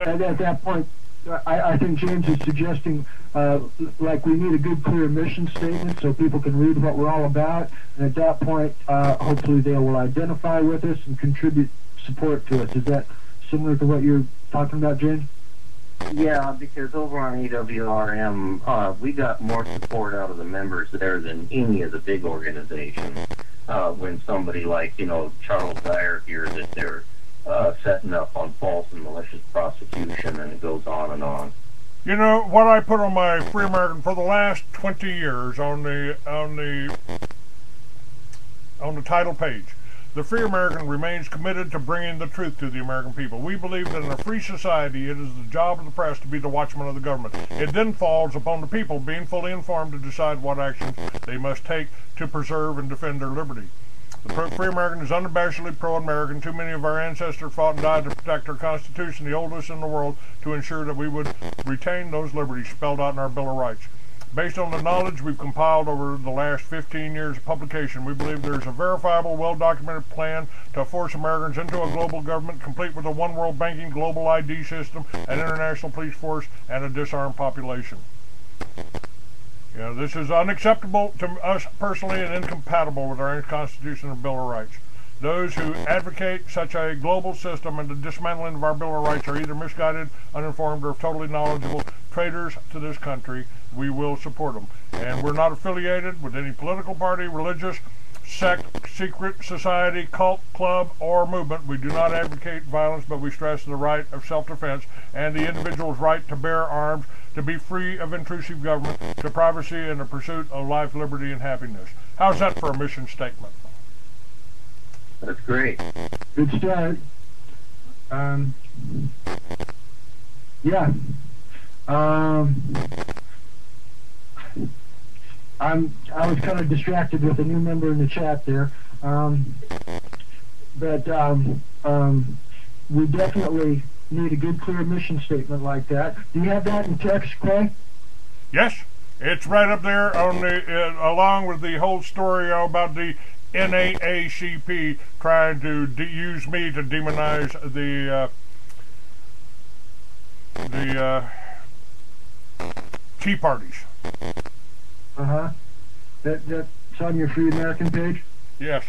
at that point, I think James is suggesting, like, we need a good, clear mission statement so people can read what we're all about. And at that point, hopefully they will identify with us and contribute support to us. Is that similar to what you're talking about, James? Yeah, because over on EWRM, we got more support out of the members there than any of the big organizations. When somebody like, Charles Dyer here, that they're setting up on false and malicious prosecution, and it goes on and on. You know what I put on my Free American for the last 20 years on the title page. The Free American remains committed to bringing the truth to the American people. We believe that in a free society, it is the job of the press to be the watchman of the government. It then falls upon the people, being fully informed, to decide what actions they must take to preserve and defend their liberty. The Free American is unabashedly pro-American. Too many of our ancestors fought and died to protect our Constitution, the oldest in the world, to ensure that we would retain those liberties spelled out in our Bill of Rights. Based on the knowledge we've compiled over the last 15 years of publication, we believe there is a verifiable, well-documented plan to force Americans into a global government complete with a one-world banking, global ID system, an international police force, and a disarmed population. This is unacceptable to us personally and incompatible with our Constitution and Bill of Rights. Those who advocate such a global system and the dismantling of our Bill of Rights are either misguided, uninformed, or totally knowledgeable traitors to this country. We will support them. And we're not affiliated with any political party, religious, sect, secret society, cult, club, or movement. We do not advocate violence, but we stress the right of self-defense and the individual's right to bear arms, to be free of intrusive government, to privacy, and the pursuit of life, liberty, and happiness. How's that for a mission statement? That's great. Good start. Yeah. I was kind of distracted with a new member in the chat there, but we definitely need a good, clear mission statement like that. Do you have that in text, Clay? Yes, it's right up there on the along with the whole story about the NAACP trying to use me to demonize the Tea Parties. That's on your Free American page? Yes.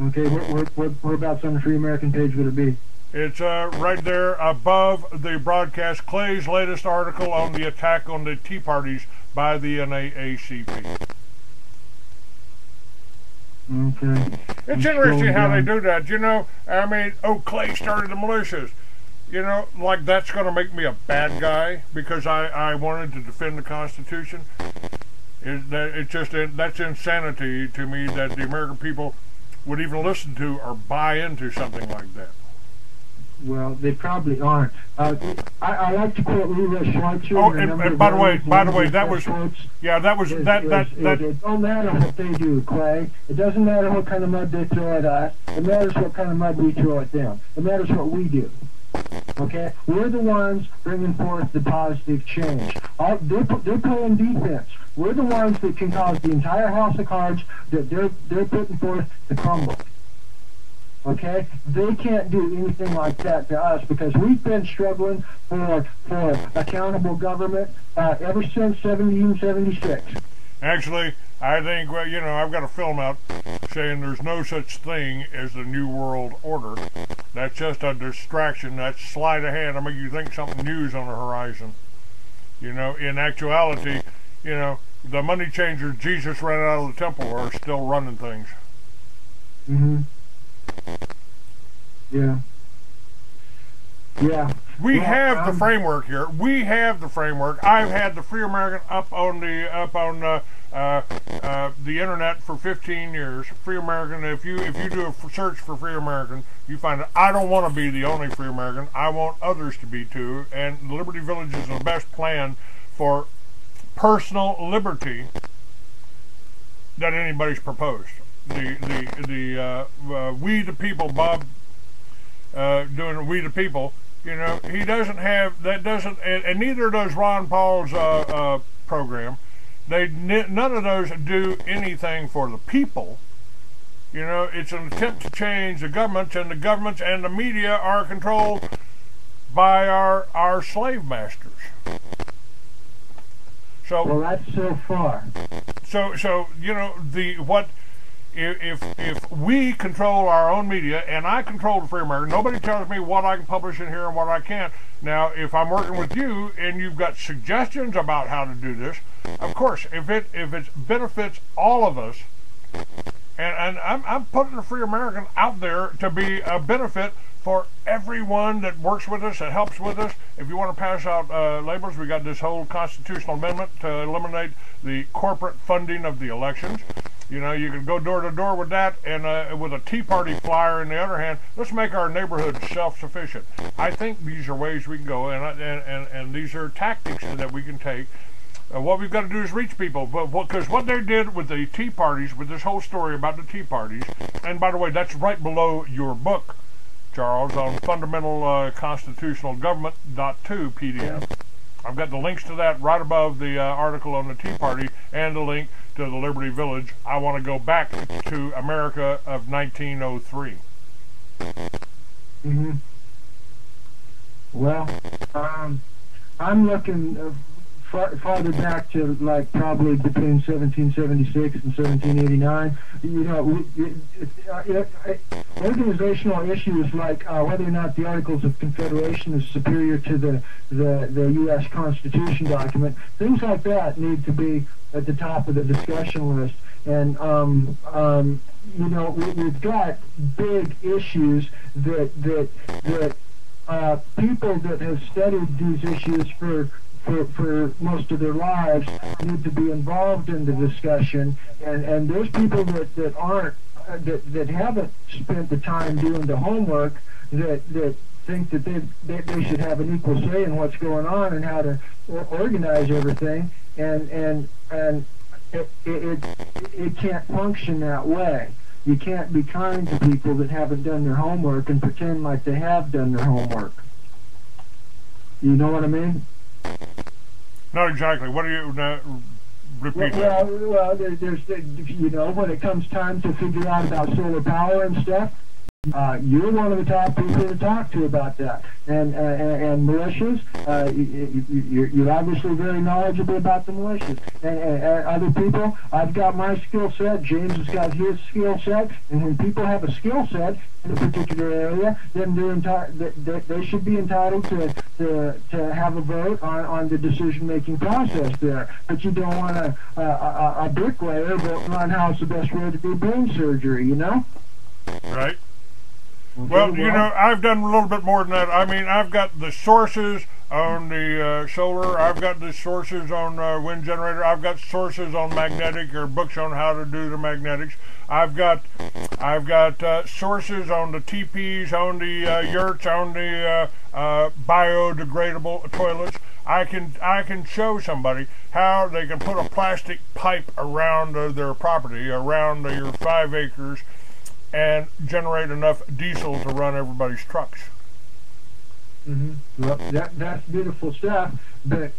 Okay, whereabouts on the Free American page would it be? It's right there above the broadcast. Clay's latest article on the attack on the Tea Parties by the NAACP. Okay. It's interesting how they do that. Clay started the militias. Like that's going to make me a bad guy because I wanted to defend the Constitution. That's insanity to me that the American people would even listen to or buy into something like that. Well, they probably aren't. I like to quote Leroy Schweitzer. Oh, and by the way, that was quotes. Yeah, that was that. It don't matter what they do, Clay. It doesn't matter what kind of mud they throw at us. It matters what kind of mud we throw at them. It matters what we do. Okay, we're the ones bringing forth the positive change. They're playing defense. We're the ones that can cause the entire house of cards that they're putting forth to crumble. Okay, they can't do anything like that to us because we've been struggling for accountable government ever since 1776. Actually, I think, I've got a film out saying there's no such thing as the New World Order. That's just a distraction. That's sleight of hand to make you think something new's on the horizon. In actuality, the money changers Jesus ran out of the temple are still running things. Mm-hmm. Yeah. Yeah. We have the framework here. We have the framework. I've had the Free American up on the internet for 15 years. Free American. If you do a search for Free American, you find that I don't want to be the only Free American. I want others to be too. And the Liberty Village is the best plan for personal liberty that anybody's proposed. We the people, Bob, doing We the People. He doesn't have that. Doesn't and neither does Ron Paul's program. None of those do anything for the people. It's an attempt to change the governments, and the governments and the media are controlled by our slave masters. So, well, that's so far. So you know if we control our own media, and I control the Free American, nobody tells me what I can publish in here and what I can't. Now, if I'm working with you and you've got suggestions about how to do this, of course, if it benefits all of us, and I'm putting the Free American out there to be a benefit for everyone that works with us, that helps with us. If you want to pass out labels, we got this whole constitutional amendment to eliminate the corporate funding of the elections. You know, you can go door to door with that, and with a Tea Party flyer in the other hand, let's make our neighborhood self-sufficient. I think these are ways we can go, and these are tactics that we can take. What we've got to do is reach people, because what they did with the Tea Parties, with this whole story about the Tea Parties, and by the way, that's right below your book, Charles, on Fundamental Constitutional Government .2 PDF. I've got the links to that right above the article on the Tea Party and the link to the Liberty Village. I want to go back to America of 1903. Mm-hmm. Well, I'm looking farther back to like probably between 1776 and 1789. You know, organizational issues like whether or not the Articles of Confederation is superior to the U.S. Constitution document, things like that need to be at the top of the discussion list. And you know, we've got big issues that people that have studied these issues for most of their lives need to be involved in the discussion, and there's people that aren't that haven't spent the time doing the homework that think that they should have an equal say in what's going on and how to organize everything, and it can't function that way. You can't be kind to people that haven't done their homework and pretend like they have done their homework. You know what I mean? Not exactly. What do you repeat? Well, there's you know, when it comes time to figure out about solar power and stuff, you're one of the top people to talk to about that. And militias, you're obviously very knowledgeable about the militias. And other people, I've got my skill set, James has got his skill set, and when people have a skill set in a particular area, then they should be entitled to have a vote on the decision-making process there. But you don't want a bricklayer voting on how it's the best way to do brain surgery, you know? Right. Well, you know, I've done a little bit more than that. I mean, I've got the sources on the solar. I've got the sources on wind generator. I've got sources on magnetic, or books on how to do the magnetics. I've got sources on the TPs, on the yurts, on the biodegradable toilets. I can show somebody how they can put a plastic pipe around their property, around your 5 acres, and generate enough diesel to run everybody's trucks. Mm-hmm. Well, that's beautiful stuff, but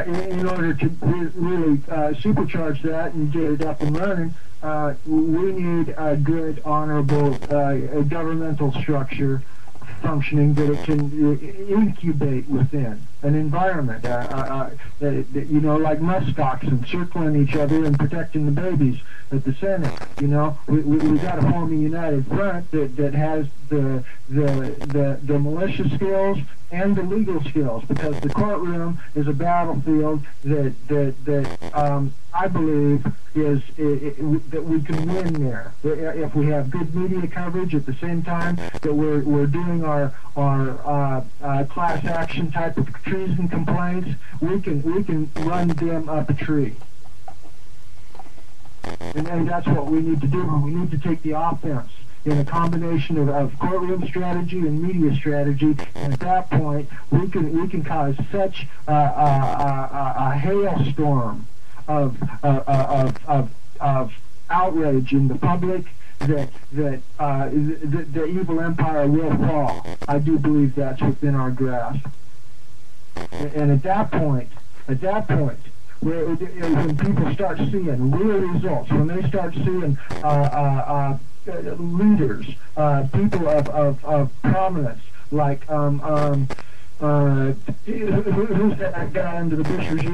in order to really supercharge that and get it up and running, we need a good, honorable governmental structure functioning that it can incubate within an environment, you know, like musk oxen circling each other and protecting the babies at the Senate. You know, we got to form a united front that has the militia skills and the legal skills, because the courtroom is a battlefield that I believe is that we can win there if we have good media coverage at the same time that we're doing our class action type of treason complaints. We can run them up a tree. And that's what we need to do. We need to take the offense in a combination of courtroom strategy and media strategy. And at that point, we can cause such a hailstorm of outrage in the public that the evil empire will fall. I do believe that's within our grasp. And at that point, when people start seeing real results, when they start seeing leaders, people of prominence, like who's that guy under the Bush regime?